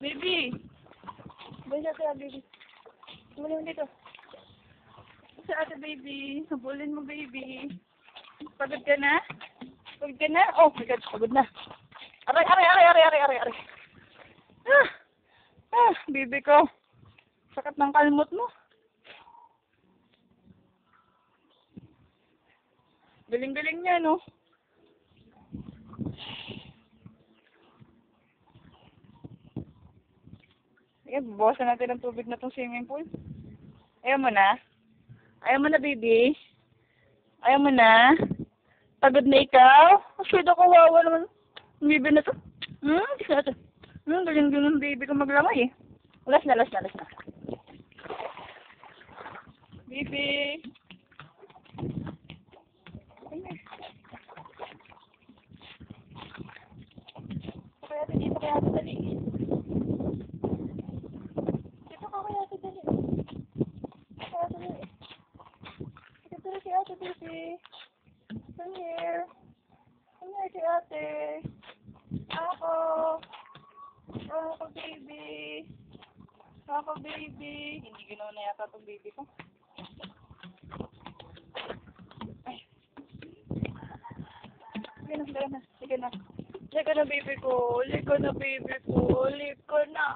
Baby! Balik sa ate, baby. Tumulong dito. Sa ate, baby. Habulin mo, baby. Pagod ka na? Pagod ka na? Oh my God, pagod na. Aray, aray, aray, aray, aray, aray, aray. Baby ko. Sakit ng kalmot mo. Galing-galing niya, no? Sige, buwasan natin ang tubig na itong swimming pool. Ayaw mo na? Ayaw mo na, baby? Ayaw mo na? Pagod na ikaw? Masyado kawawa naman. Baby na to. Gusto na to. Galing-galing baby ko maglamay eh. Last na. Baby. Kaya dito kaya dali. Dito ka kaya dali. Kaya dali. Dito dali kaya ate, baby. Come here. Come here kay ate. Ako, baby. Ako, baby. Hindi ginawa na yata itong baby ko. Ay. Sige na. Sige na, baby ko. Liko na, baby ko. Liko na.